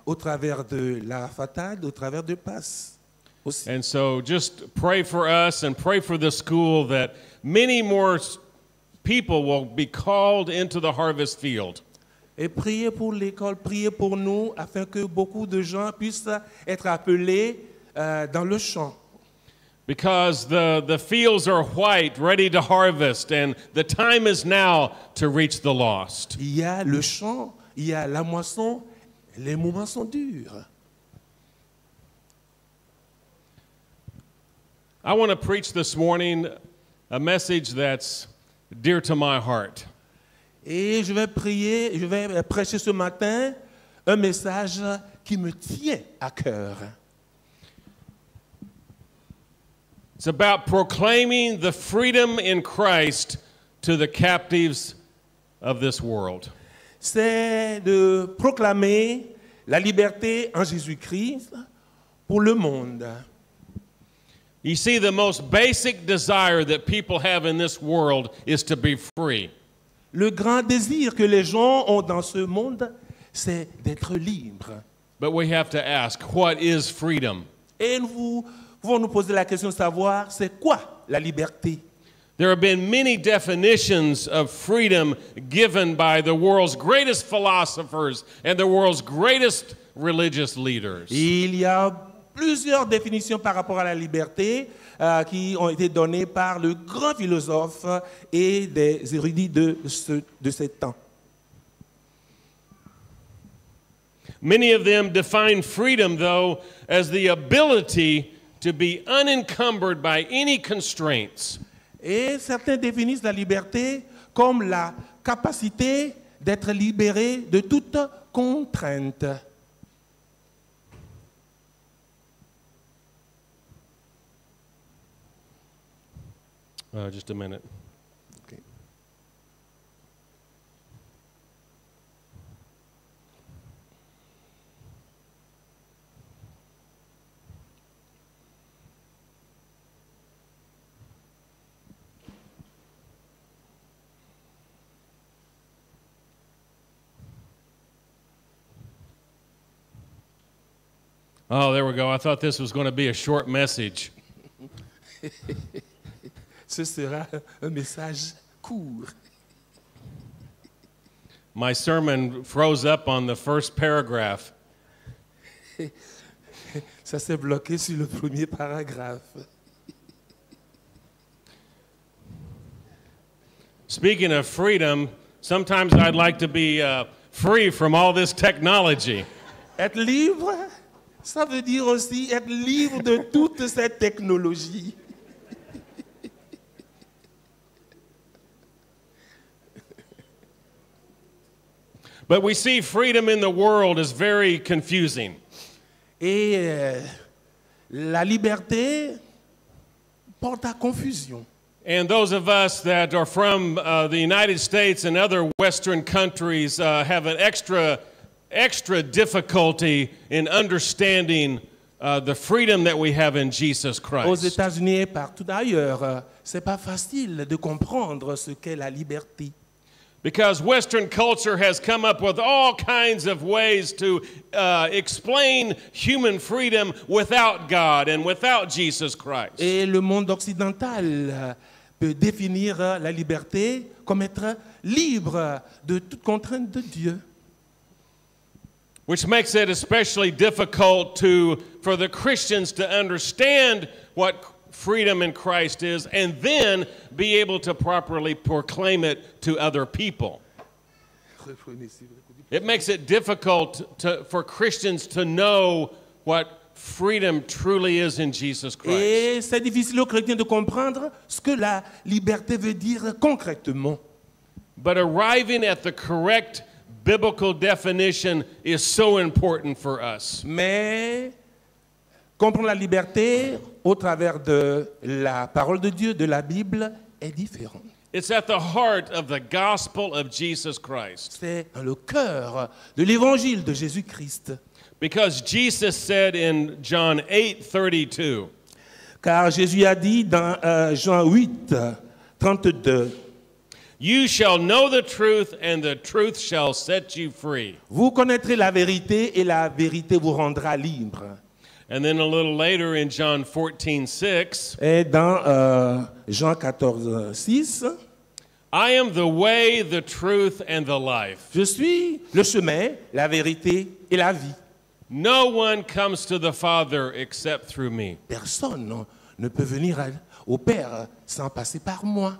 au travers de la fatale, au travers de Pâques aussi. And so just pray for us and pray for the school that many more people will be called into the harvest field. Et priez pour l'école, priez pour nous, afin que beaucoup de gens puissent être appelés dans le champ. Because the fields are white, ready to harvest, and the time is now to reach the lost. Il y a le champ, il y a la moisson, les moments sont durs. I want to preach this morning a message that's dear to my heart. Et je vais prêcher ce matin un message qui me tient à cœur. It's about proclaiming the freedom in Christ to the captives of this world. C'est de proclamer la liberté en Jésus-Christ pour le monde. You see, the most basic desire that people have in this world is to be free. Le grand désir que les gens ont dans ce monde, c'est d'être libres. But we have to ask, what is freedom? Et nous pouvons nous poser la question de savoir, c'est quoi la liberté? There have been many definitions of freedom given by the world's greatest philosophers and the world's greatest religious leaders. Il y a plusieurs définitions par rapport à la liberté qui ont été données par le grand philosophe et des érudits de ces temps. Many of them define freedom, though, as the ability to be unencumbered by any constraints. Et certains définissent la liberté comme la capacité d'être libéré de toute contrainte. Just a minute. Okay. Oh, there we go. I thought this was going to be a short message. Ce sera un message court. My sermon froze up on the first paragraph. Ça s'est bloqué sur le premier paragraphe. Speaking of freedom, sometimes I'd like to be free from all this technology. Être libre, ça veut dire aussi être libre de toute cette technologie. But we see freedom in the world is very confusing. Et la liberté porte à confusion. And those of us that are from the United States and other Western countries have an extra difficulty in understanding the freedom that we have in Jesus Aux Christ. États-Unis et partout ailleurs, c'est pas facile de comprendre ce qu'est la liberté. Because Western culture has come up with all kinds of ways to explain human freedom without God and without Jesus Christ. Et le monde occidental peut définir la liberté comme être libre de toute contrainte de Dieu. Which makes it especially difficult for the Christians to understand what freedom in Christ is and then be able to properly proclaim it to other people. It makes it difficult for Christians to know what freedom truly is in Jesus Christ. Et c'est difficile aux chrétiens de comprendre ce que la liberté veut dire concrètement. But arriving at the correct biblical definition is so important for us. Mais comprendre la liberté au travers de la parole de Dieu, de la Bible, est différent. It's at the heart of the gospel of Jesus Christ. C'est dans le cœur de l'évangile de Jésus-Christ. Because Jesus said in John 8:32, Car Jésus a dit dans Jean 8, 32, You shall know the truth, and the truth shall set you free. Vous connaîtrez la vérité et la vérité vous rendra libre. And then a little later in John 14:6, Et dans Jean 14, 6, I am the way, the truth, and the life. je suis le chemin, la vérité et la vie. No one comes to the Father except through me. Personne ne peut venir au Père sans passer par moi.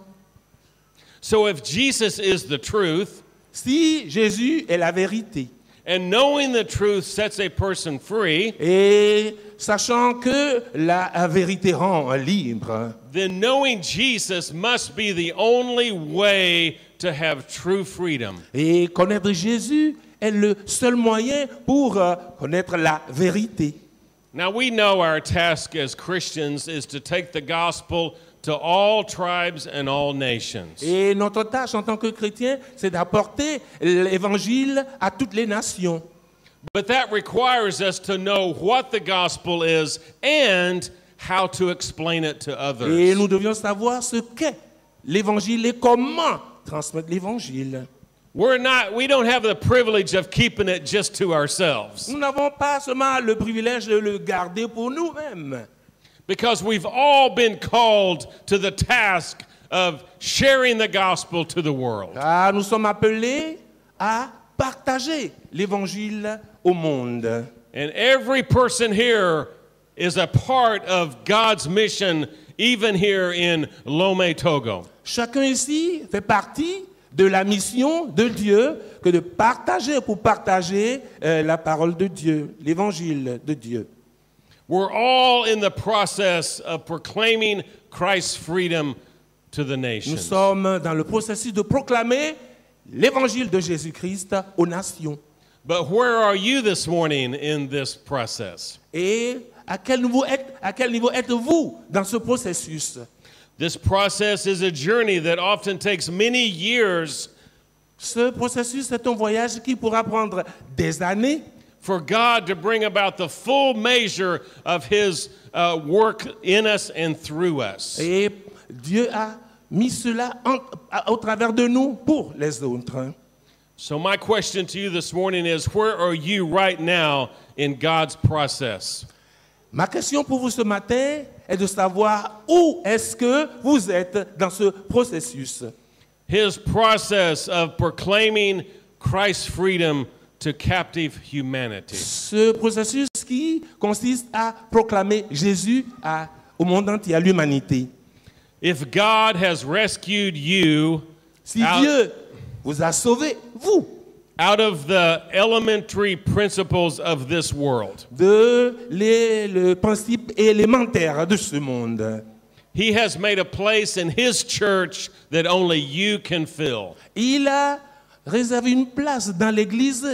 So if Jesus is the truth, Si Jésus est la vérité, and knowing the truth sets a person free, et sachant que la vérité rend libre, then knowing Jesus must be the only way to have true freedom. et connaître Jésus est le seul moyen pour connaître la vérité. Now we know our task as Christians is to take the gospel to all tribes and all nations. Et notre tâche en tant que chrétien, c'est d'apporter l'évangile à toutes les nations. But that requires us to know what the gospel is and how to explain it to Et others. nous devions savoir ce qu'est l'évangile et comment transmettre l'évangile. We don't have the privilege of keeping it just to ourselves, Nous n'avons pas seulement le privilège de le garder pour nous-mêmes. because we've all been called to the task of sharing the gospel to the world. Car nous sommes appelés à partager l'évangile au monde. And every person here is a part of God's mission, even here in Lomé, Togo. Chacun ici fait partie de la mission de Dieu que de partager pour partager la parole de Dieu, l'évangile de Dieu. We're all in the process of proclaiming Christ's freedom to the Nous nations. sommes dans le processus de proclamer l'évangile de Jésus-Christ aux nations. But where are you this morning in this process? Et à quel niveau êtes-vous dans ce processus? This process is a journey that often takes many years Ce processus est un voyage qui pourra prendre des années for God to bring about the full measure of His work in us and through us. et Dieu a mis cela au travers de nous pour les autres. So my question to you this morning is, where are you right now in God's process? Ma question pour vous ce matin est de savoir où est-ce que vous êtes dans ce processus. His process of proclaiming Christ's freedom to captive humanity. Ce processus qui consiste à proclamer Jésus au monde entier, à l'humanité. If God has rescued you Si Dieu vous a sauvé, vous, out of the elementary principles of this world, le principe élémentaire de ce monde, He has made a place in His church that only you can fill. il a réservé une place dans l'Église,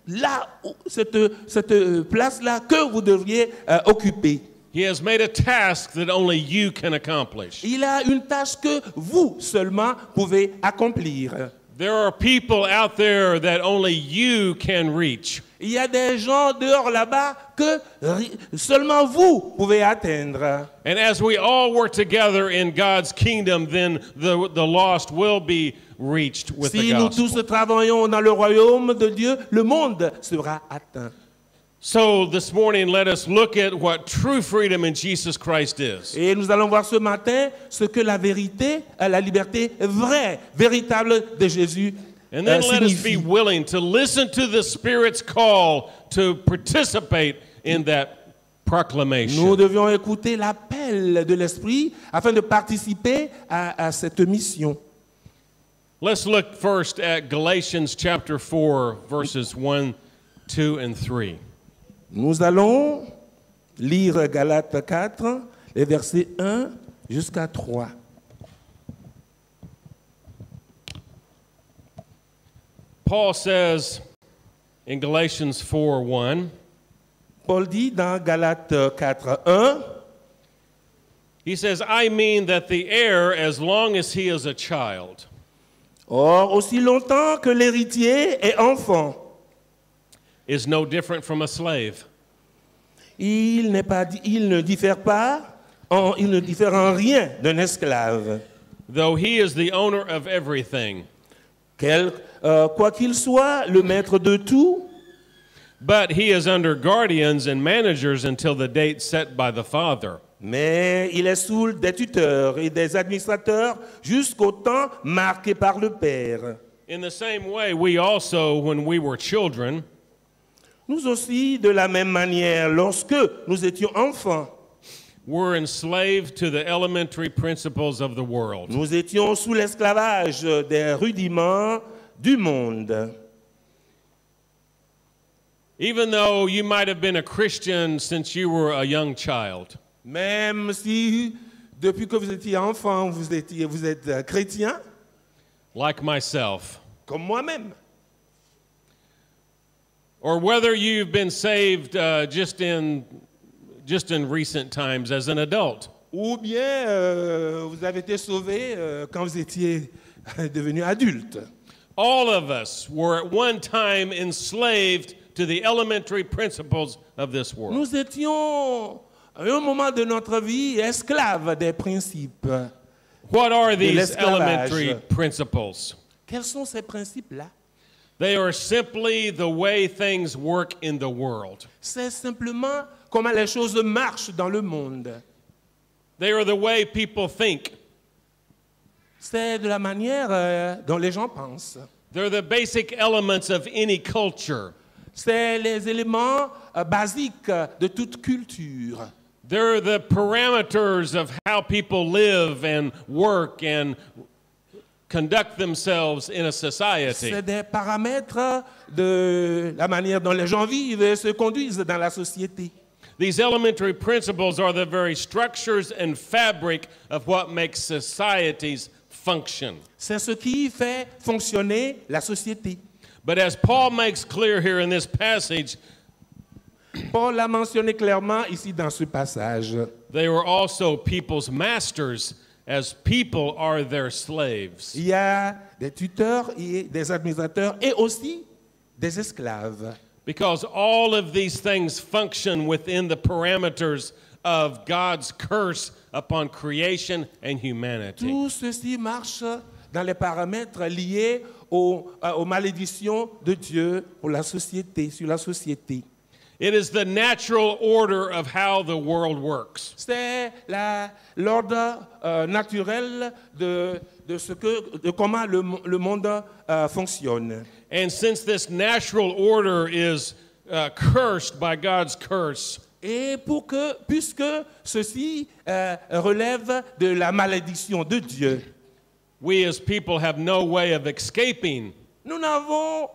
là, cette place-là que vous devriez occuper. He has made a task that only you can accomplish. Il a une tâche que vous seulement pouvez accomplir. There are people out there that only you can reach. Il y a des gens dehors là-bas que seulement vous pouvez atteindre. And as we all work together in God's kingdom, then the lost will be reached with the Si nous gospel. tous travaillons dans le royaume de Dieu, le monde sera atteint. So this morning, let us look at what true freedom in Jesus Christ is. Et nous allons voir ce matin ce que la vérité, la liberté vraie, véritable de Jésus And then let us be signifie. willing to listen to the Spirit's call to participate in that Nous proclamation. devions écouter l'appel de l'Esprit afin de participer à cette mission. Let's look first at Galatians chapter 4, verses 1, 2, and 3. Nous allons lire Galates 4, les versets 1 jusqu'à 3. Paul says in Galatians 4, 1, Paul dit dans Galates 4, 1, he says, I mean that the heir, as long as he is a child, Or, aussi longtemps que l'héritier est enfant, is no different from a slave. il ne diffère en rien d'un esclave. though he is the owner of everything. Quoi qu'il soit, le maître de tout, But he is under guardians and managers until the date set by the Father. mais il est sous des tuteurs et des administrateurs jusqu'au temps marqué par le Père. In the same way, we also, when we were children, Nous aussi, de la même manière, lorsque nous étions enfants, were enslaved to the elementary principles of the world. nous étions sous l'esclavage des rudiments du monde. Even though you might have been a Christian since you were a young child, Même si, depuis que vous étiez enfant, vous êtes chrétien, like myself, comme moi-même. or whether you've been saved just in recent times as an adult. Ou bien vous avez été sauvé quand vous étiez devenu adulte. All of us were at one time enslaved to the elementary principles of this world. Nous étions, à un moment de notre vie, esclaves des principes. What are these l'esclavage. elementary principles? Quels sont ces principes-là? They are simply the way things work in the world. C'est simplement comment les choses marchent dans le monde. They are the way people think. C'est de la manière dont les gens pensent. They're the basic elements of any culture. C'est les éléments basiques de toute culture. They're the parameters of how people live and work and conduct themselves in a society. C'est des paramètres de la manière dont les gens vivent et se conduisent dans la société. These elementary principles are the very structures and fabric of what makes societies function. C'est ce qui fait fonctionner la société. But as Paul makes clear here in this passage, Paul l'a mentionné clairement ici dans ce passage. they were also people's masters, as people are their slaves. Il y a des tuteurs et des administrateurs et aussi des esclaves. Because all of these things function within the parameters of God's curse upon creation and humanity. Tout ceci marche dans les paramètres liés aux malédictions de Dieu pour la société, sur la société. It is the natural order of how the world works. C'est l'ordre naturel de comment le monde fonctionne. And since this natural order is cursed by God's curse, Et puisque ceci relève de la malédiction de Dieu, we as people have no way of escaping nous n'avons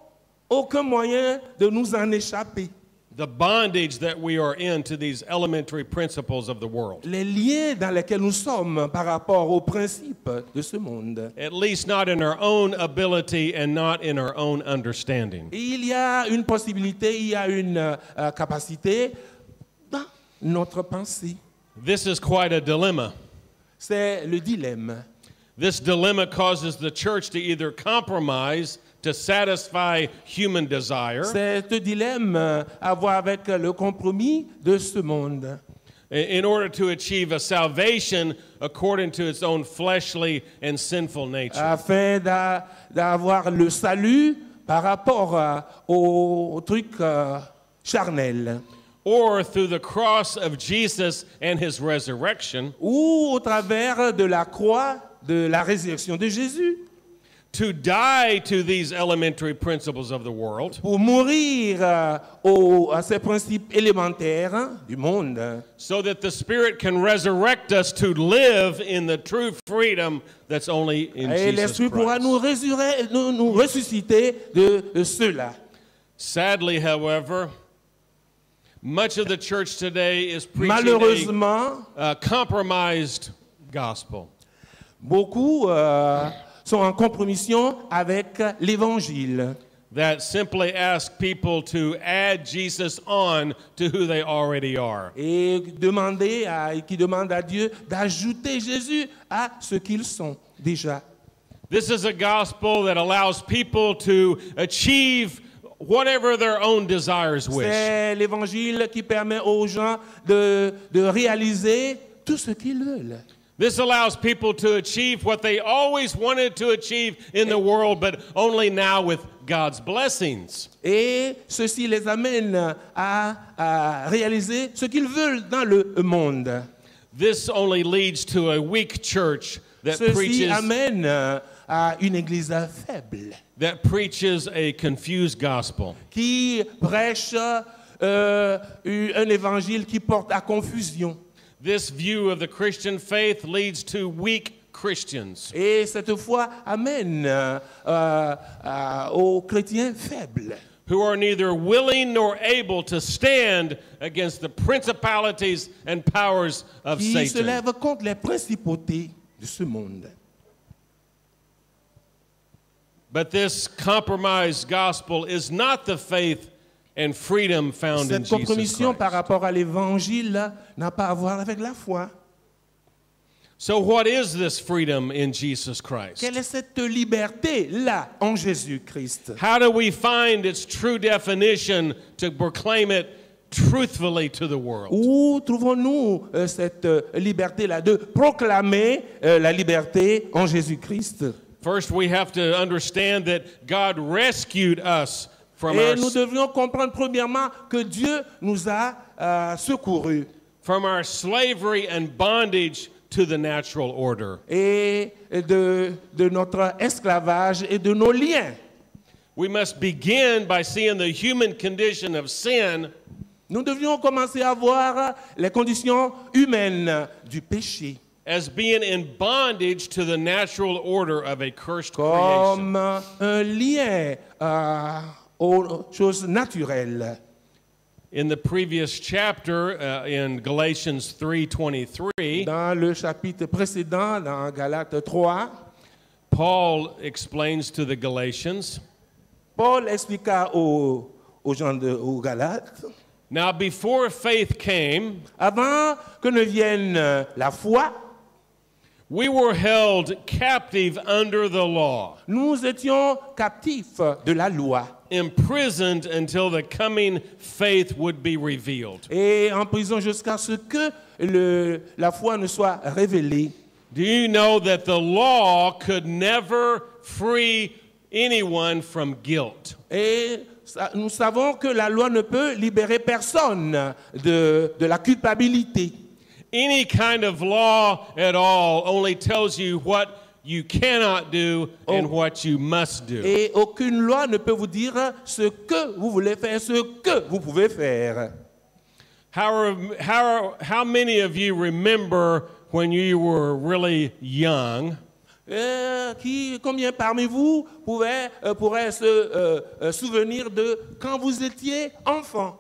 aucun moyen de nous en échapper. the bondage that we are in to these elementary principles of the world. Les liens dans lesquels nous sommes par rapport aux principes de ce monde. At least not in our own ability and not in our own understanding. Et il y a une possibilité, il y a une capacité dans notre pensée. This is quite a dilemma. C'est le dilemme. This dilemma causes the church to either compromise to satisfy human desire C'est un dilemme à voir avec le compromis de ce monde. in order to achieve a salvation according to its own fleshly and sinful nature. Afin d'avoir le salut par rapport au truc charnel. Or through the cross of Jesus and his resurrection, Ou au travers de la croix de la résurrection de Jésus. to die to these elementary principles of the world, Pour mourir à ces principes élémentaires du monde. so that the Spirit can resurrect us to live in the true freedom that's only in Et Jesus l'Esprit pourra Christ. nous ressusciter de cela. Sadly, however, much of the church today is preaching Malheureusement, a compromised gospel. beaucoup sont en compromission avec l'Évangile. That simply ask people to add Jesus on to who they already are. Et qui demande à Dieu d'ajouter Jésus à ce qu'ils sont déjà. This is a gospel that allows people to achieve whatever their own desires wish. C'est l'Évangile qui permet aux gens de réaliser tout ce qu'ils veulent. This allows people to achieve what they always wanted to achieve in the world, but only now with God's blessings. Et ceci les amène à réaliser ce qu'ils veulent dans le monde. This only leads to a weak church that Ceci amène à une église faible preaches a confused gospel. qui prêche un évangile qui porte à confusion. This view of the Christian faith leads to weak Christians. Et cette foi amène aux chrétiens faibles Who are neither willing nor able to stand against the principalities and powers of qui se Satan. lèvent contre les principautés de ce monde. But this compromised gospel is not the faith and freedom found in Cette Jesus compromission par Christ. rapport à l'évangile n'a pas à voir avec la foi. So what is this freedom in Jesus Christ? Quelle est cette liberté-là en Jésus-Christ? How do we find its true definition to proclaim it truthfully to the world? Où trouvons-nous cette liberté-là de proclamer la liberté en Jésus-Christ? First, we have to understand that God rescued us from Et nous devrions comprendre premièrement que Dieu nous a secourus our slavery and bondage to the natural order. et de notre esclavage et de nos liens. We must begin by seeing the human condition of sin Nous devrions commencer à voir les conditions humaines du péché as being in bondage to the natural order of a cursed creation. comme un lien aux choses naturelles. In the previous chapter, in Galatians 3:23, Dans le chapitre précédent, dans Galates 3, Paul explains to the Galatians, Paul expliqua aux gens aux Galates, now before faith came, avant que ne vienne la foi, we were held captive under the law, nous étions captifs de la loi imprisoned until the coming faith would be revealed. et en prison jusqu'à ce que la foi ne soit révélée. Do you know that the law could never free anyone from guilt? Et nous savons que la loi ne peut libérer personne de la culpabilité. Any kind of law at all only tells you what you cannot do and what you must do. Et aucune loi ne peut vous dire ce que vous voulez faire, ce que vous pouvez faire. How many of you remember when you were really young Combien parmi vous pourraient se souvenir de quand vous étiez enfant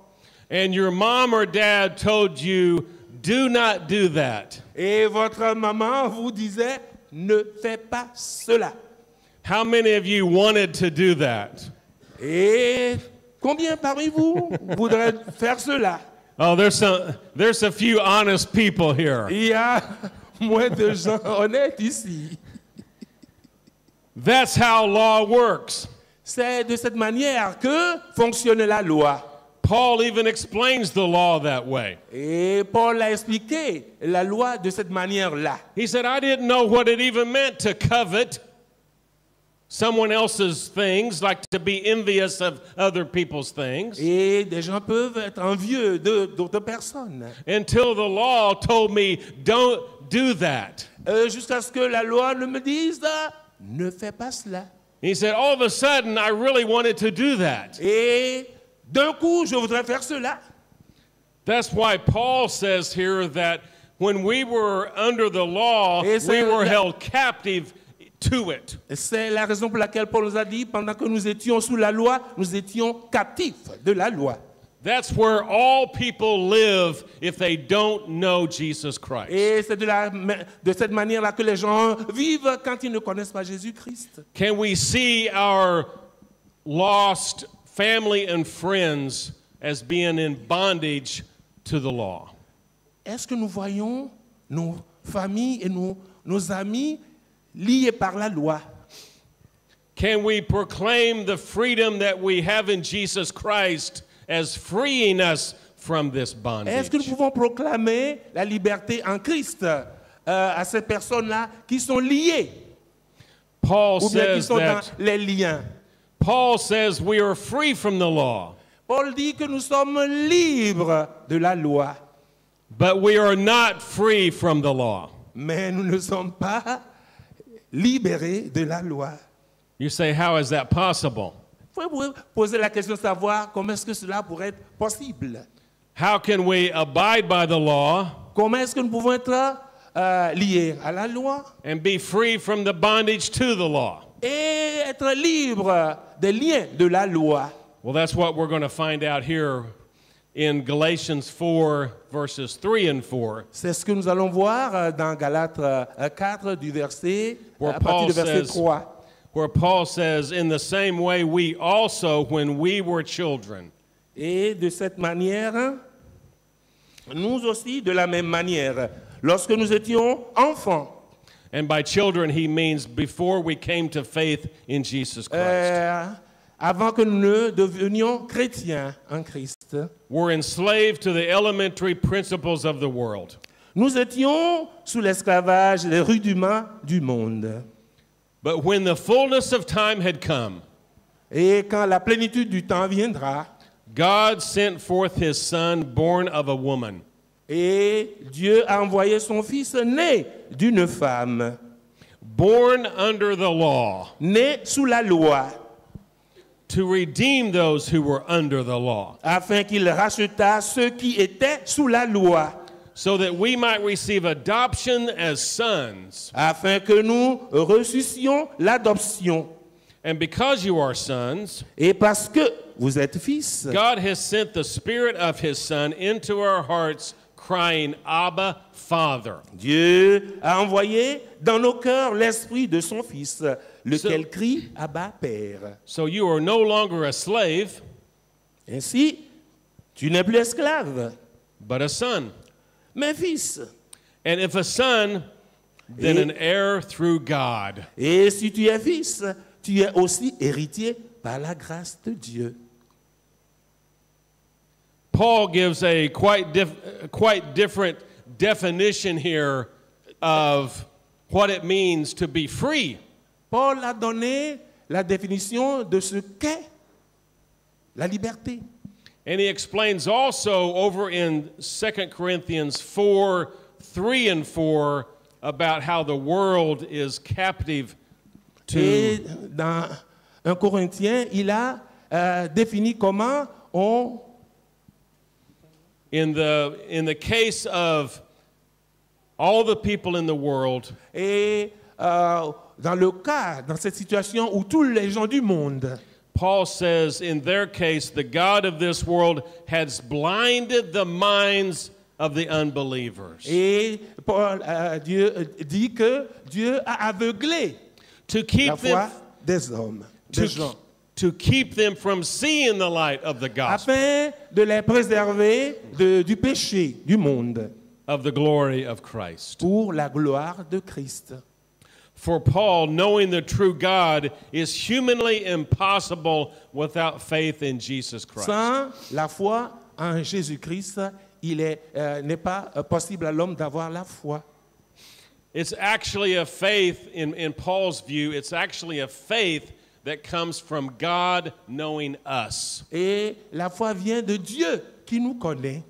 and your mom or dad told you, do not do that? et votre maman vous disait ne fais pas cela. How many of you wanted to do that? Et combien parmi vous voudraient faire cela? Oh, there's a few honest people here. Il y a moins de gens honnêtes ici. That's how law works. C'est de cette manière que fonctionne la loi. Paul even explains the law that way. Et Paul a expliqué la loi de cette manière-là. He said, I didn't know what it even meant to covet someone else's things, like to be envious of other people's things, Et des gens peuvent être envieux d'autres personnes. until the law told me, don't do that. Jusqu'à ce que la loi ne me dise ne fais pas cela. He said, all of a sudden, I really wanted to do that. Et d'un coup, je voudrais faire cela. That's why Paul says here that when we were under the law, Et c'est we were la- held captive to it. C'est la raison pour laquelle Paul nous a dit, pendant que nous étions sous la loi, nous étions captifs de la loi. That's where all people live if they don't know Jesus Christ. Et c'est de cette manière-là que les gens vivent quand ils ne connaissent pas Jésus-Christ. Can we see our lost family and friends as being in bondage to the law? Est-ce que nous voyons nos familles et nos amis liés par la loi? Can we proclaim the freedom that we have in Jesus Christ as freeing us from this bondage? Est-ce que nous pouvons proclamer la liberté en Christ à ces personnes-là qui sont liées Paul ou bien qui says sont dans that les liens. Paul says we are free from the law, Paul dit que nous sommes libres de la loi, but we are not free from the law. mais nous ne sommes pas libérés de la loi. You say, how is that possible? Il faut poser la question de savoir comment est-ce que cela pourrait être possible. How can we abide by the law Comment est-ce que nous pouvons être liés à la loi and be free from the bondage to the law? et être libres des liens de la loi? Well, that's what we're going to find out here in Galatians 4, verses 3 and 4. C'est ce que nous allons voir dans Galates 4 du verset, Where à partir du Paul verset says- 3. Where Paul says, in the same way we also, when we were children. Et de cette manière, nous aussi, de la même manière, lorsque nous étions enfants, And by children, he means before we came to faith in Jesus Christ. avant que nous ne devenions chrétiens en Christ, We're enslaved to the elementary principles of the world. nous étions sous l'esclavage des rudiments du monde. But when the fullness of time had come, Et quand la plénitude du temps viendra, God sent forth his son, born of a woman. et Dieu a envoyé son Fils né d'une femme, Born under the law, né sous la loi, to redeem those who were under the law, afin qu'il rachetât ceux qui étaient sous la loi, so that we might receive adoption as sons. afin que nous reçussions l'adoption. And because you are sons, Et parce que vous êtes fils, God has sent the Spirit of his Son into our hearts, crying, Abba, Father. Dieu a envoyé dans nos cœurs l'esprit de son Fils, lequel crie Abba, Père. So you are no longer a slave, Ainsi, tu n'es plus esclave, but a son. mais fils. And if a son, then Et- an heir through God. Et si tu es fils, tu es aussi héritier par la grâce de Dieu. Paul gives a quite different definition here of what it means to be free. Paul a donné la définition de ce qu'est la liberté. And he explains also over in 2 Corinthians 4, 3 and 4 about how the world is captive Et to dans 1 Corinthiens, il a défini comment on... in the case of all the people in the world, Et dans le cas, dans cette situation où tous les gens du monde, Paul says in their case, the God of this world has blinded the minds of the unbelievers et Paul, Dieu dit que Dieu a aveuglé to la keep foi them des hommes, des gens, to keep them from seeing the light of the gospel afin de les préserver du péché du monde of the glory of Christ. pour la gloire de Christ. For Paul, knowing the true God is humanly impossible without faith in Jesus Christ. Sans la foi en Jésus-Christ, il n'est pas possible à l'homme d'avoir la foi. It's actually a faith, in Paul's view, it's actually a faith that comes from God knowing us. Et la foi vient de Dieu qui nous connaît.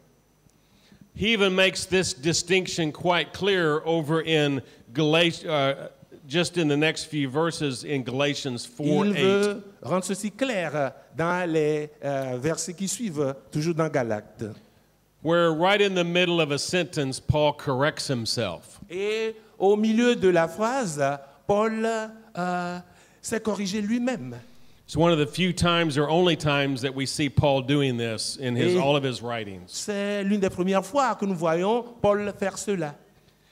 He even makes this distinction quite clear over in Galatians, just in the next few verses in Galatians 4, Il 8. veut rendre ceci clair dans les versets qui suivent, toujours dans Galates. Where right in the middle of a sentence, Paul corrects himself. Et au milieu de la phrase, Paul s'est corrigé lui-même. It's one of the few times or only times that we see Paul doing this in Et- all of his writings. C'est l'une des premières fois que nous voyons Paul faire cela.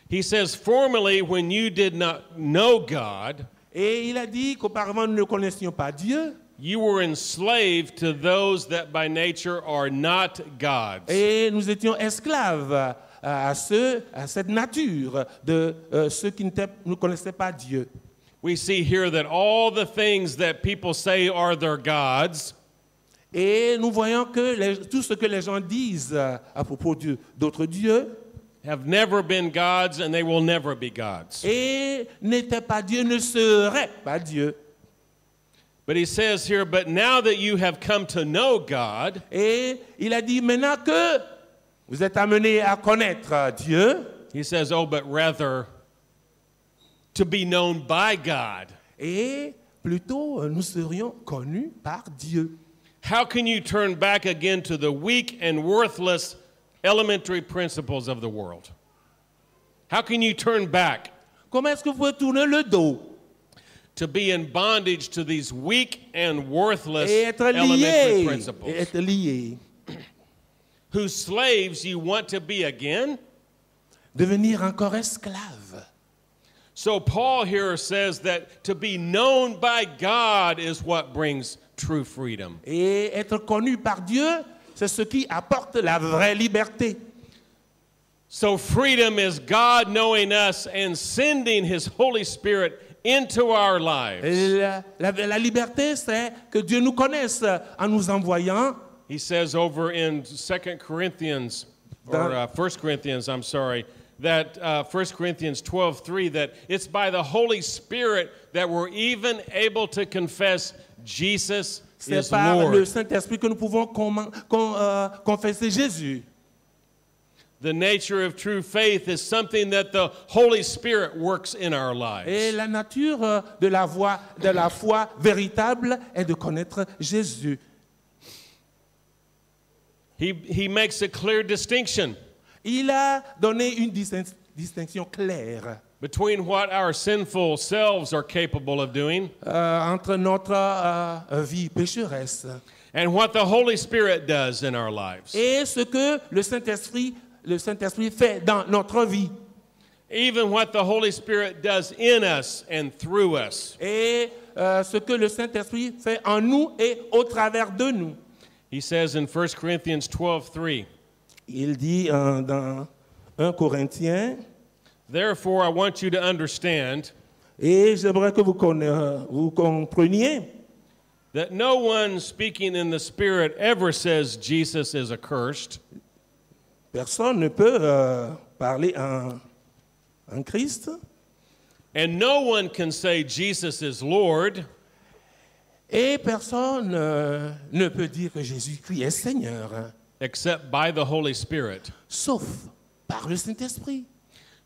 He says, formerly, when you did not know God, Et il a dit qu'auparavant nous ne connaissions pas Dieu you were enslaved to those that by nature are not God's. et nous étions esclaves à cette nature de ceux qui ne connaissaient pas Dieu. We see here that all the things that people say are their gods Et nous voyons que tout ce que les gens disent à propos d'autres dieux have never been gods and they will never be gods. et n'était pas Dieu, ne serait pas Dieu. But he says here, but now that you have come to know God, Et il a dit, maintenant que vous êtes amenés à connaître Dieu, he says, oh, but rather to be known by God. et plutôt nous serions connus par Dieu. How can you turn back again to the weak and worthless elementary principles of the world? How can you turn back Comment est-ce que vous pouvez tourner le dos to be in bondage to these weak and worthless et être elementary lié, principles? et être lié, Whose slaves you want to be again? devenir encore esclave? So Paul here says that to be known by God is what brings true freedom. Et être connu par Dieu, c'est ce qui apporte la vraie liberté. So freedom is God knowing us and sending his Holy Spirit into our lives. Et la liberté, c'est que Dieu nous connaisse en nous envoyant. He says over in 2 Corinthians, or 1 Corinthians, I'm sorry, that 1 Corinthians 12:3, that it's by the Holy Spirit that we're even able to confess Jesus C'est is par le Lord. Saint-Esprit que nous pouvons confesser Jésus. The nature of true faith is something that the Holy Spirit works in our Et lives. la nature de la foi véritable est de connaître Jésus. He makes a clear distinction Il a donné une distinction claire between what our sinful selves are capable of doing entre notre vie pécheresse and what the Holy Spirit does in our lives. et ce que le Saint-Esprit fait dans notre vie. Even what the Holy Spirit does in us and through us. Et ce que le Saint-Esprit fait en nous et au travers de nous. He says in 1 Corinthians 12:3, Il dit dans 1 Corinthiens, therefore I want you to understand et j'aimerais que vous compreniez that no one speaking in the Spirit ever says Jesus is accursed, personne ne peut parler en Christ and no one can say Jesus is Lord et personne ne peut dire que Jésus-Christ est Seigneur, except by the Holy Spirit. sauf par le Saint-Esprit.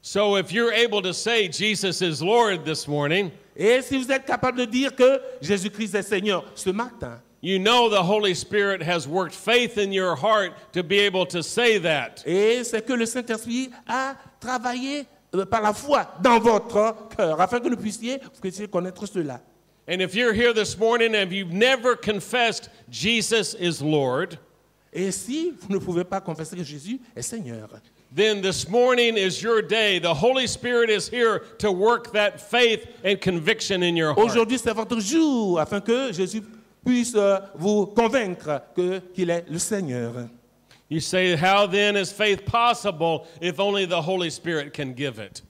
So if you're able to say Jesus is Lord this morning, Et si vous êtes capable de dire que Jésus-Christ est Seigneur ce matin, you know the Holy Spirit has worked faith in your heart to be able to say that. et c'est que le Saint-Esprit a travaillé par la foi dans votre cœur, afin que vous puissiez connaître cela. And if you're here this morning and you've never confessed Jesus is Lord, Et si vous ne pouvez pas confesser que Jésus est Seigneur, then this morning is your day. The Holy Spirit is here to work that faith and conviction in your heart. aujourd'hui c'est votre jour, afin que Jésus puisse vous convaincre qu'il est le Seigneur. You say, how then is faith possible if only the Holy Spirit can give it?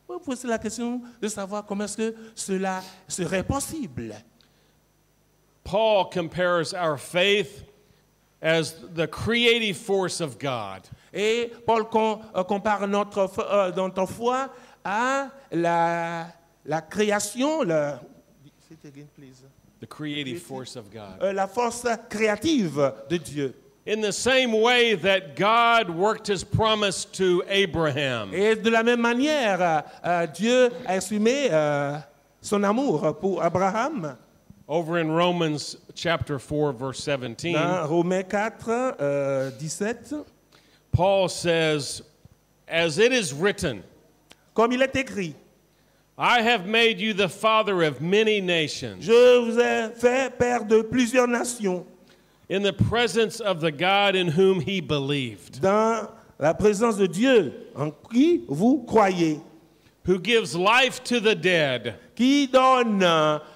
Vous posez la question de savoir comment est-ce que cela serait possible. Paul compares our faith as the creative force of God. Et Paul compare notre foi à la création, The creative force of God. la force créative de Dieu. In the same way that God worked his promise to Abraham. Et de la même manière, Dieu a exprimé son amour pour Abraham. Over in Romans chapter 4, verse 17, Dans Romains 4, 17, Paul says, as it is written, comme il est écrit, I have made you the father of many nations, je vous ai fait père de plusieurs nations, in the presence of the God in whom he believed, dans la présence de Dieu en qui vous croyez, who gives life to the dead qui donne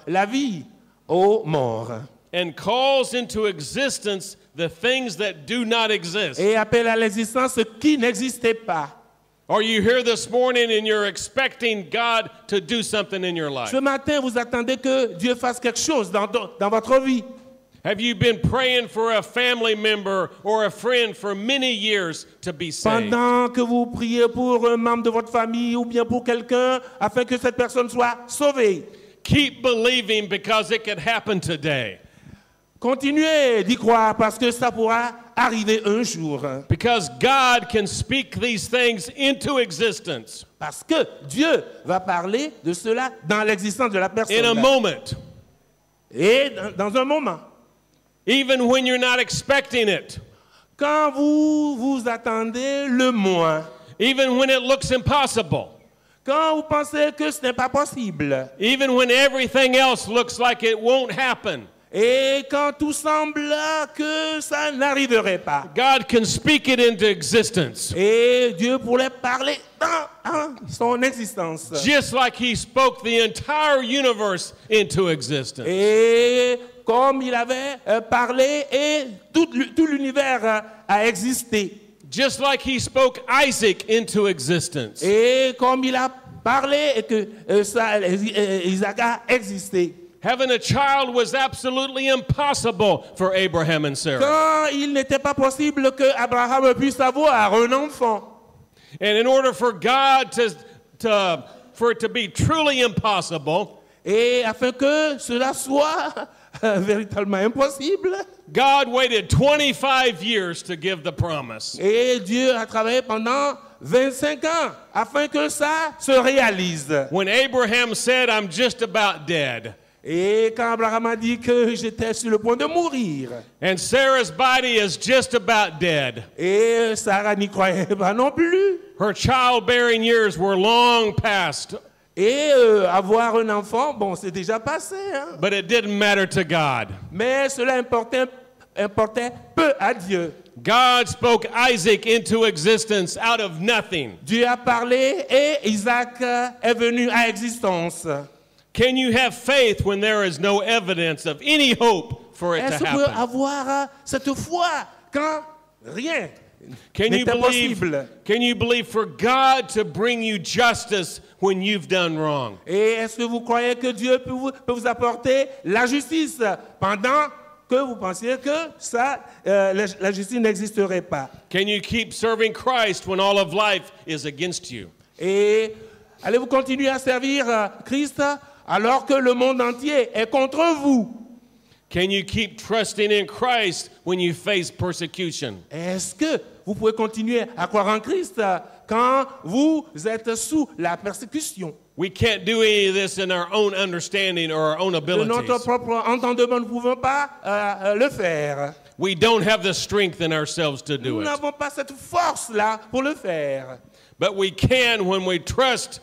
la vie aux morts and calls into existence the things that do not exist. et appelle à l'existence ce qui n'existait pas. Are you here this morning and you're expecting God to do something in your life? Ce matin, vous attendez que Dieu fasse quelque chose dans votre vie. Have you been praying for a family member or a friend for many years to be saved? Pendant que vous priez pour un membre de votre famille ou bien pour quelqu'un afin que cette personne soit sauvée, Keep believing because it could happen today. continuez d'y croire parce que ça pourra arriver un jour. Because God can speak these things into existence Parce que Dieu va parler de cela dans l'existence de la in a personne. moment, Et dans un moment, even when you're not expecting it, quand vous vous attendez le moins, even when it looks impossible, quand vous pensez que ce n'est pas possible, even when everything else looks like it won't happen, et quand tout semble que ça n'arriverait pas. God can speak it into existence. Et Dieu pourrait parler dans son existence. Just like he spoke the entire universe into existence. Et comme il avait parlé et tout l'univers a existé. Just like he spoke Isaac into existence. Et comme il a parlé et que Isaac a existé. Having a child was absolutely impossible for Abraham and Sarah. Quand il n'était pas possible que Abraham puisse avoir un enfant. And in order for God for it to be truly impossible, Et afin que cela soit véritablement impossible, God waited 25 years to give the promise. et Dieu a travaillé pendant 25 ans afin que ça se réalise. When Abraham said, I'm just about dead, Et quand Abraham a dit que j'étais sur le point de mourir, and Sarah's body is just about dead, et Sarah n'y croyait pas non plus, her childbearing years were long past, et avoir un enfant, bon, c'est déjà passé, hein? but it didn't matter to God. Mais cela importait peu à Dieu. God spoke Isaac into existence out of nothing. Dieu a parlé et Isaac est venu à existence. Can you have faith when there is no evidence of any hope for it Est-ce to qu'on peut happen? avoir cette foi quand rien Can you n'était believe? possible? Can you believe for God to bring you justice when you've done wrong? Et est-ce que vous croyez que Dieu peut vous apporter la justice pendant que vous pensiez que la justice n'existerait pas? Can you keep serving Christ when all of life is against you? Et allez-vous continuer à servir Christ alors que le monde entier est contre vous? Can you keep trusting in Christ when you face persecution? Est-ce que vous pouvez continuer à croire en Christ quand vous êtes sous la persécution? We can't do any of this in our own understanding or our own De notre abilities. propre entendement, nous ne pouvons pas le faire. We don't have the strength in ourselves to do Nous it. n'avons pas cette force-là pour le faire. But we can when we trust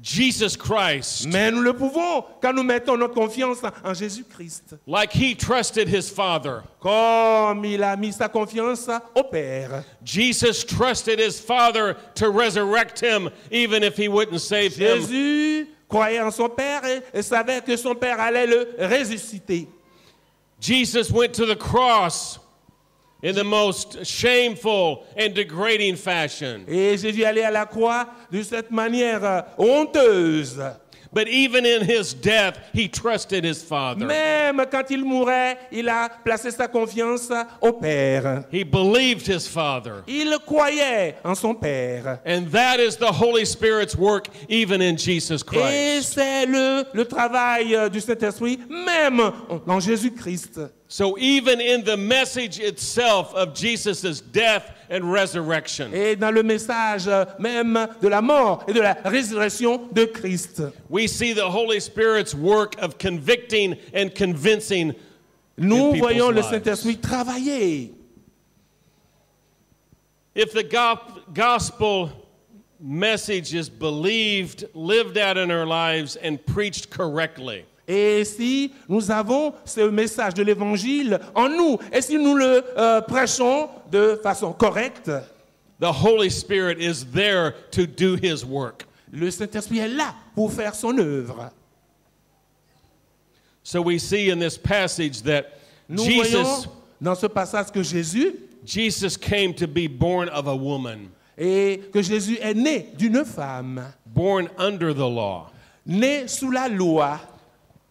Jesus Christ, Mais nous le pouvons quand nous mettons notre confiance en Jésus-Christ. like he trusted his Father. Comme il a mis sa confiance au Père. Jesus trusted his Father to resurrect him even if he wouldn't save him. Jésus croyait en son Père et savait que son Père allait le ressusciter. Jesus went to the cross in the most shameful and degrading fashion. Et Jésus allait à la croix de cette manière honteuse. But even in his death, he trusted his Father. Même quand il mourait, il a placé sa confiance au Père. He believed his Father. Il croyait en son Père. And that is the Holy Spirit's work even in Jesus Et Christ. c'est le travail du Saint-Esprit, même en Jésus-Christ. So even in the message itself of Jesus' death and resurrection, Et dans le message même de la mort et de la résurrection de Christ, we see the Holy Spirit's work of convicting and convincing nous in voyons le people's lives. Saint-Esprit travailler. If the gospel message is believed, lived out in our lives, and preached correctly, Et si nous avons ce message de l'Évangile en nous, et si nous le prêchons de façon correcte, the Holy Spirit is there to do his work. le Saint-Esprit est là pour faire son œuvre. So we see in this passage that Nous Jesus voyons dans ce passage que Jésus came to be born of a woman, et que Jésus est né d'une femme, born under the law. né sous la loi.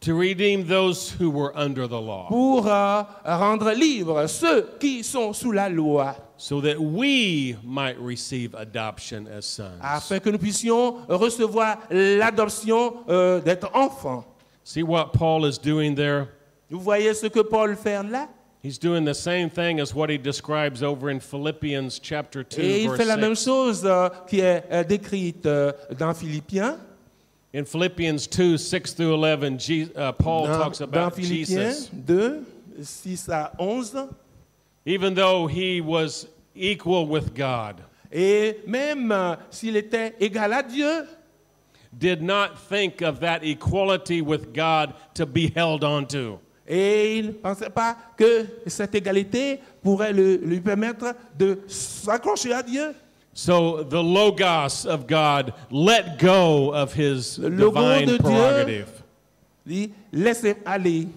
to redeem those who were under the law, pour rendre libres ceux qui sont sous la loi, so that we might receive adoption as sons. afin que nous puissions recevoir l'adoption d'être enfants. See what Paul is doing there? Vous voyez ce que Paul fait là? He's doing the same thing as what he describes over in Philippians chapter 2, Et il fait la même verse 6. chose qui est décrite dans Philippiens. In Philippians 2, 6 through 11, Paul talks Dans about Philippiens Jesus. 2, 6 à 11. Even though he was equal with God, Et même s'il était égal à Dieu, did not think of that equality with God to be held onto. et il ne pensait pas que cette égalité pourrait lui permettre de s'accrocher à Dieu. So the Logos of God let go of his Le Logo de divine Dieu. prerogative Il laissait aller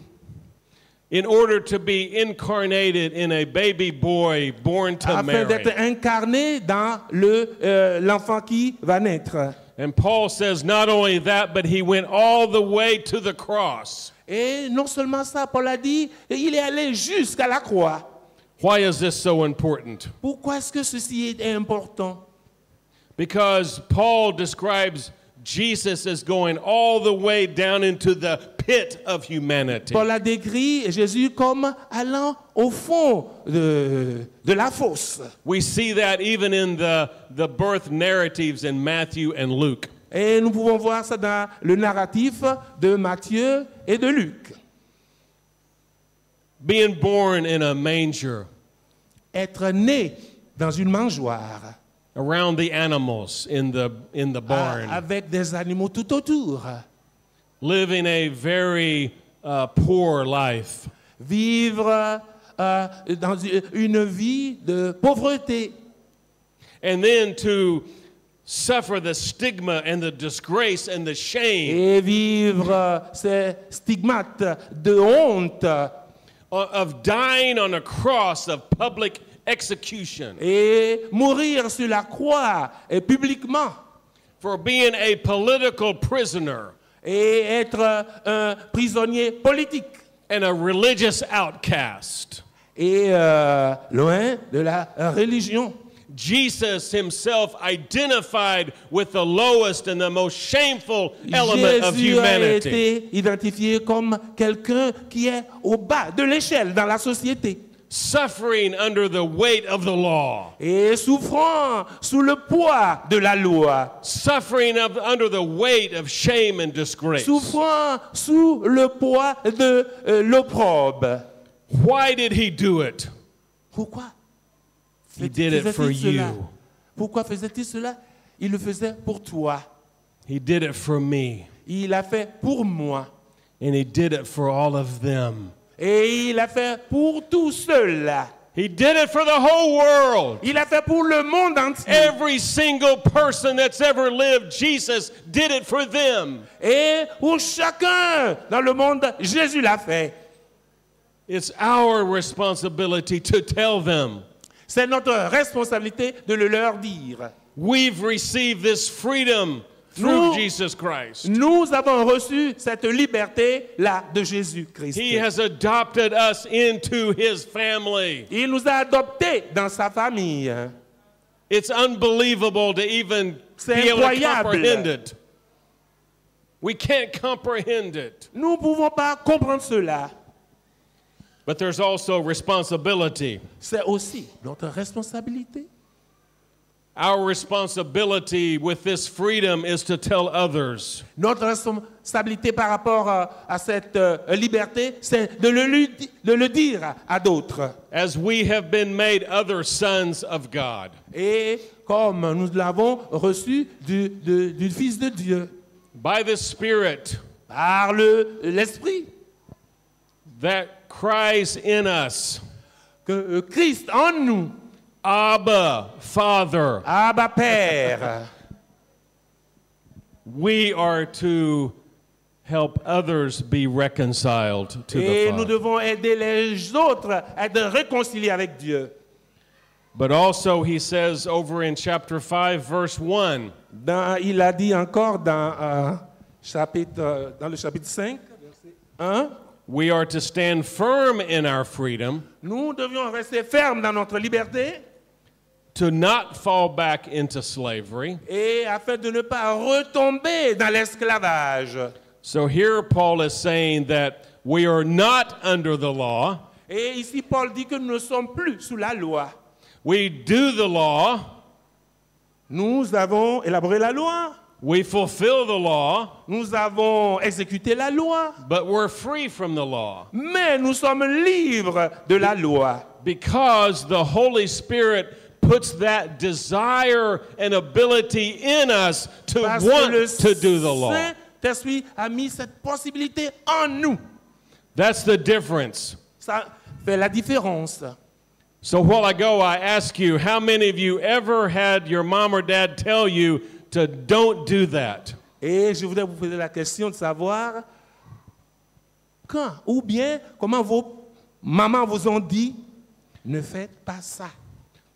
in order to be incarnated in a baby boy born to afin Mary. d'être incarné dans l'enfant qui va naître. And Paul says not only that, but he went all the way to the cross. Et non seulement ça, Paul a dit, il est allé jusqu'à la croix. Why is this so important? Pourquoi est-ce que ceci est important? Because Paul describes Jesus as going all the way down into the pit of humanity. Paul a décrit Jésus comme allant au fond de la fosse. We see that even in the birth narratives in Matthew and Luke. Et nous pouvons voir ça dans le narratif de Matthieu et de Luc. Being born in a manger, Être né dans une mangeoire around the animals in the barn, avec des animaux tout autour. living a very poor life. Vivre dans une vie de pauvreté. And then to suffer the stigma and the disgrace and the shame Et vivre ces stigmates de honte. of dying on a cross of public execution Et mourir sur la croix et publiquement. for being a political prisoner Et être un prisonnier politique. and a religious outcast. Et loin de la religion. Jesus himself identified with the lowest and the most shameful element of Jésus a humanity. été identifié comme quelqu'un qui est au bas de l'échelle dans la société. Suffering under the weight of the law. Et souffrant sous le poids de la loi. Suffering under the weight of shame and disgrace. Souffrant sous le poids de l'opprobre. Why did he do it? Pourquoi He did it for faisait-il cela? you. Pourquoi faisait-il cela? Il le faisait pour toi. He did it for me. Il l'a fait pour moi. And he did it for all of them. Et il l'a fait pour tous ceux-là. He did it for the whole world. Il l'a fait pour le monde entier. Every single person that's ever lived, Jesus did it for them. Et pour chacun dans le monde, Jésus l'a fait. It's our responsibility to tell them. C'est notre responsabilité de le leur dire. We've received this freedom through Nous- Jesus Christ. Nous avons reçu cette liberté-là de Jésus-Christ. He has adopted us into his family. Il nous a adoptés dans sa famille. It's unbelievable to even C'est be able to incroyable. comprehend it. We can't comprehend it. Nous ne pouvons pas comprendre cela. But there's also responsibility. C'est aussi notre responsabilité. Our responsibility with this freedom is to tell others. Notre responsabilité par rapport à cette liberté, c'est de le dire à d'autres. As we have been made other sons of God. Et comme nous l'avons reçu du Fils de Dieu, By the Spirit par l'Esprit, that cries in us, que Christ en nous, Abba, Father. Abba Père, We are to help others be reconciled to et the nous Father. devons aider les autres à être réconciliés avec Dieu. But also he says over in chapter 5 verse 1, Il a dit encore dans le chapitre 5, verset Hein? We are to stand firm in our freedom, Nous devions rester fermes dans notre liberté to not fall back into slavery. et afin de ne pas retomber dans l'esclavage. So here Paul is saying that we are not under the law. Et ici, Paul dit que nous ne sommes plus sous la loi. We do the law, Nous avons élaboré la loi, we fulfill the law, nous avons exécuté la loi, but we're free from the law mais nous sommes libres de la loi. because the Holy Spirit puts that desire and ability in us to Parce que want le to do the law. Saint-Esprit a mis cette possibilité en nous. That's the difference. Ça fait la différence. So while I go, I ask you, how many of you ever had your mom or dad tell you to don't do that? Et je voudrais vous poser la question de savoir quand ou bien comment vos mamans vous ont dit ne faites pas ça.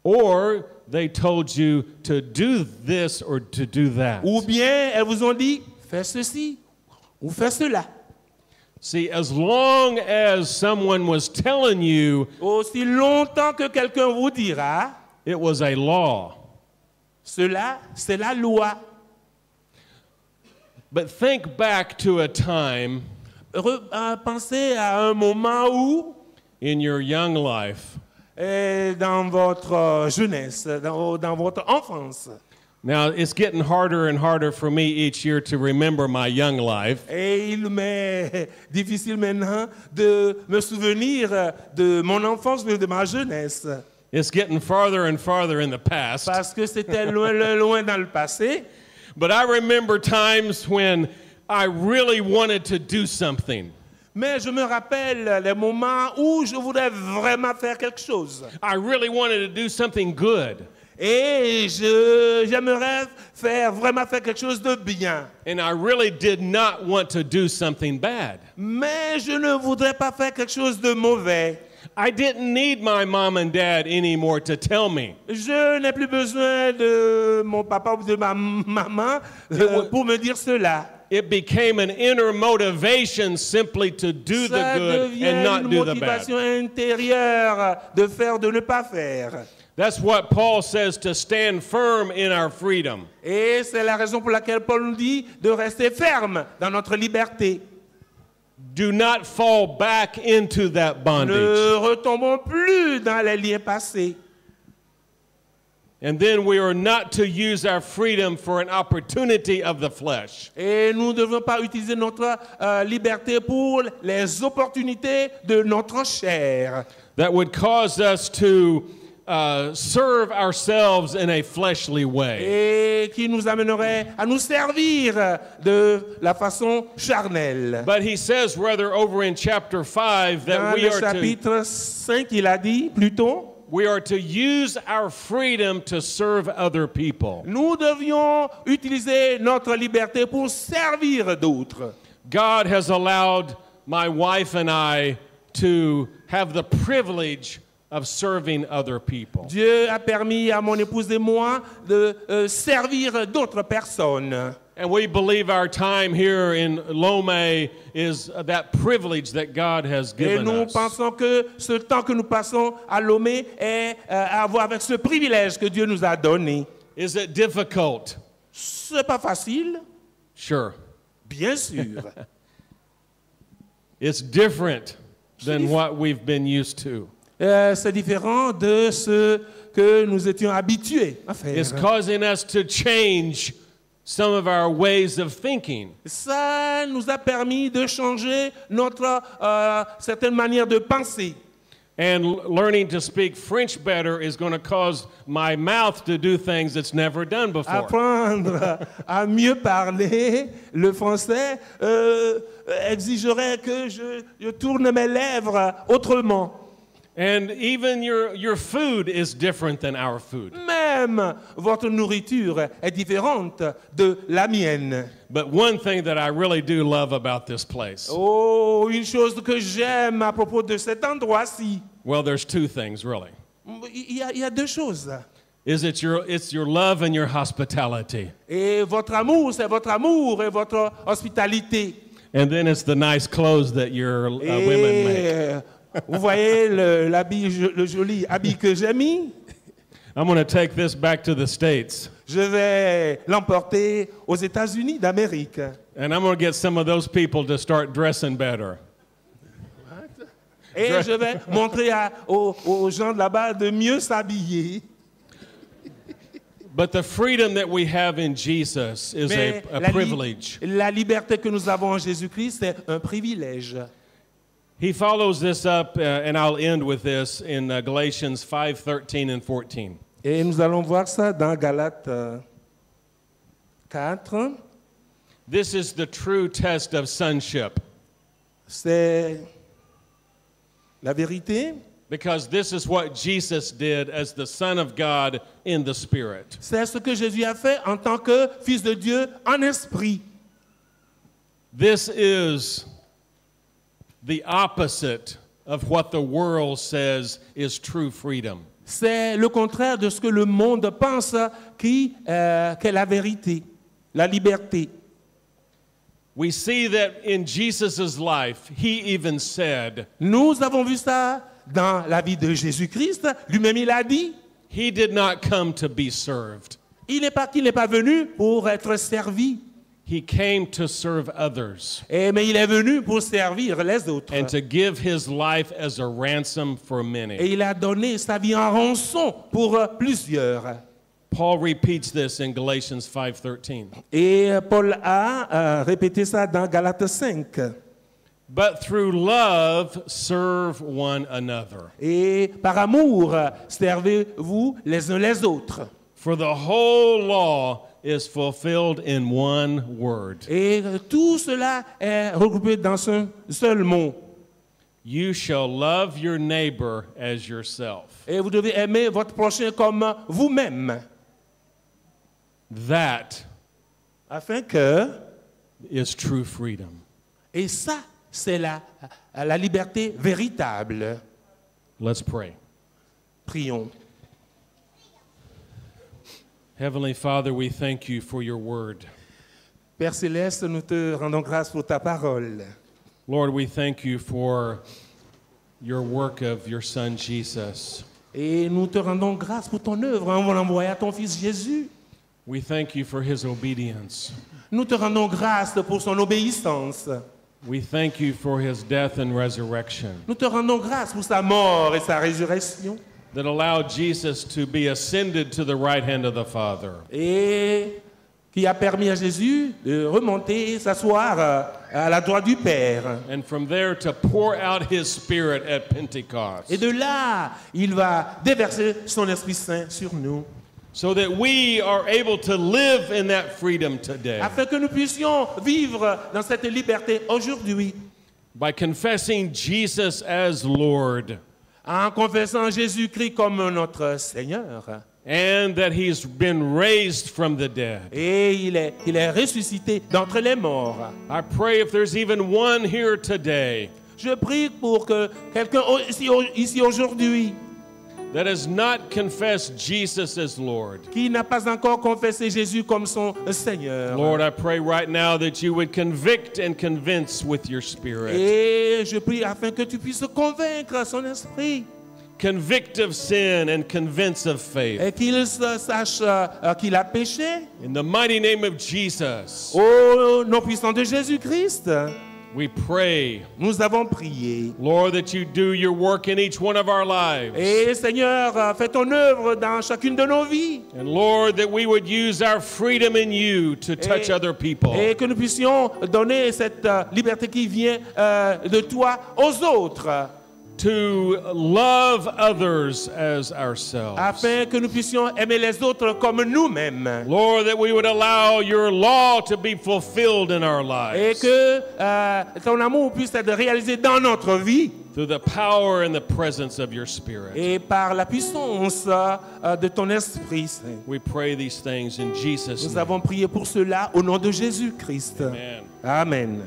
Or they told you to do this or to do that. Ou bien elles vous ont dit fais ceci ou fais cela. See, as long as someone was telling you, Aussi longtemps que quelqu'un vous dira it was a law. cela, c'est la loi. But think back to a time Pensez à un moment où, in your young life. dans votre jeunesse, dans votre enfance, Now, it's getting harder and harder for me each year to remember my young life. et il m'est difficile maintenant de me souvenir de mon enfance, mais de ma jeunesse, It's getting farther and farther in the past. parce que c'était loin, loin dans le passé. But I remember times when I really wanted to do something. Mais je me rappelle les moments où je voudrais vraiment faire quelque chose. I really wanted to do something good. Et j'aimerais vraiment faire quelque chose de bien. And I really did not want to do something bad. Mais je ne voudrais pas faire quelque chose de mauvais. I didn't need my mom and dad anymore to tell me. Je n'ai plus besoin de mon papa ou de ma maman pour me dire cela. It became an inner motivation simply to do the Ça good devient and not une do the bad. motivation intérieure de faire, de ne pas faire. That's what Paul says, to stand firm in our freedom. Et c'est la raison pour laquelle Paul nous dit de rester ferme dans notre liberté. Do not fall back into that bondage. Ne retombons plus dans les liens passés. And then we are not to use our freedom for an opportunity of the flesh. Et nous ne devons pas utiliser notre liberté pour les opportunités de notre chair. That would cause us to serve ourselves in a fleshly way. Et qui nous amènerait à nous servir de la façon charnelle. But he says rather over in chapter 5 that Dans le chapitre 5, il a dit plutôt, we are to use our freedom to serve other people. nous devions utiliser notre liberté pour servir d'autres. God has allowed my wife and I to have the privilege of serving other people. Dieu a permis à mon épouse et moi de servir d'autres personnes. And we believe our time here in Lomé is that privilege that God has Et given nous us. pensons que ce temps que nous passons à Lomé est à voir avec ce privilège que Dieu nous a donné. Is it difficult? C'est pas facile, Sure. bien sûr. It's different than what we've been used to. C'est différent de ce que nous étions habitués à faire. It's causing us to change some of our ways of thinking. Ça nous a permis de changer notre certaine manière de penser. And learning to speak French better is going to cause my mouth to do things it's never done before. Apprendre à mieux parler le français exigerait que je tourne mes lèvres autrement. And even your food is different than our food. Même votre nourriture est différente de la mienne. But one thing that I really do love about this place, Oh, une chose que j'aime à propos de cet endroit-ci. well, there's two things really. Il y a deux choses. It's your love and your hospitality. Et votre amour, c'est votre amour et votre hospitalité. And then it's the nice clothes that your women make. Vous voyez le joli habit que j'ai mis? I'm going to take this back to the States. Je vais l'emporter aux États-Unis d'Amérique. And I'm going to get some of those people to start dressing better. Et je vais montrer aux gens de là-bas de mieux s'habiller. But the freedom that we have in Jesus is a privilege. La liberté que nous avons en Jésus-Christ, c'est un privilège. He follows this up, and I'll end with this, in Galatians 5:13 and 14. Et nous allons voir ça dans Galates 4. This is the true test of sonship. C'est la vérité. Because this is what Jesus did as the Son of God in the Spirit. C'est ce que Jésus a fait en tant que Fils de Dieu en esprit. This is the opposite of what the world says is true freedom. C'est le contraire de ce que le monde pense qu'est la vérité, la liberté. We see that in Jesus' life, he even said, Nous avons vu ça dans la vie de Jésus-Christ. Lui-même, il a dit, he did not come to be served. il n'est pas venu pour être servi. He came to serve others. Mais il est venu pour servir les autres. And to give his life as a ransom for many. Et il a donné sa vie en rançon pour plusieurs. Paul repeats this in Galatians 5:13. Et Paul a répété ça dans Galates 5. But through love, serve one another. Et par amour, servez-vous les uns les autres. For the whole law is fulfilled in one word. Et tout cela est regroupé dans un seul mot. You shall love your neighbor as yourself. Et vous devez aimer votre prochain comme vous-même. That Afin que... is true freedom. Et ça, c'est la liberté véritable. Let's pray. Prions. Heavenly Father, we thank you for your word. Père Céleste, nous te rendons grâce pour ta parole. Lord, we thank you for your work of your Son Jesus. Et nous te rendons grâce pour ton œuvre en l'envoyant à ton Fils Jésus. We thank you for his obedience. Nous te rendons grâce pour son obéissance. We thank you for his death and resurrection Nous te rendons grâce pour sa mort et sa résurrection. that allowed Jesus to be ascended to the right hand of the Father. Et qui a permis à Jésus de remonter et s'asseoir à la droite du Père. And from there to pour out his Spirit at Pentecost. Et de là, il va déverser son Esprit Saint sur nous. So that we are able to live in that freedom today. Afin que nous puissions vivre dans cette liberté aujourd'hui. By confessing Jesus as Lord. En confessant Jésus-Christ comme notre Seigneur. And that he's been raised from the dead. Et il est ressuscité d'entre les morts. I pray if there's even one here today. Je prie pour que quelqu'un ici aujourd'hui that has not confessed Jesus as Lord. qui n'a pas encore confessé Jésus comme son Seigneur. Lord, I pray right now that you would convict and convince with your Spirit. Et je prie afin que tu puisses convaincre son esprit. Convict of sin and convince of faith. Et qu'il sache qu'il a péché. In the mighty name of Jesus. Au nom puissant de Jésus-Christ. We pray, nous avons prié. Lord, that you do your work in each one of our lives. Et Seigneur, fais ton œuvre dans chacune de nos vies. And Lord, that we would use our freedom in you to touch other people. Et que nous puissions donner cette liberté qui vient de toi aux autres. To love others as ourselves. Afin que nous puissions aimer les autres comme nous-mêmes. Lord, that we would allow your law to be fulfilled in our lives. Et que ton amour puisse être réalisé dans notre vie. Through the power and the presence of your Spirit. Et par la puissance de ton Esprit Saint. We pray these things in Jesus' name. Nous avons prié pour cela au nom de Jésus-Christ. Amen. Amen.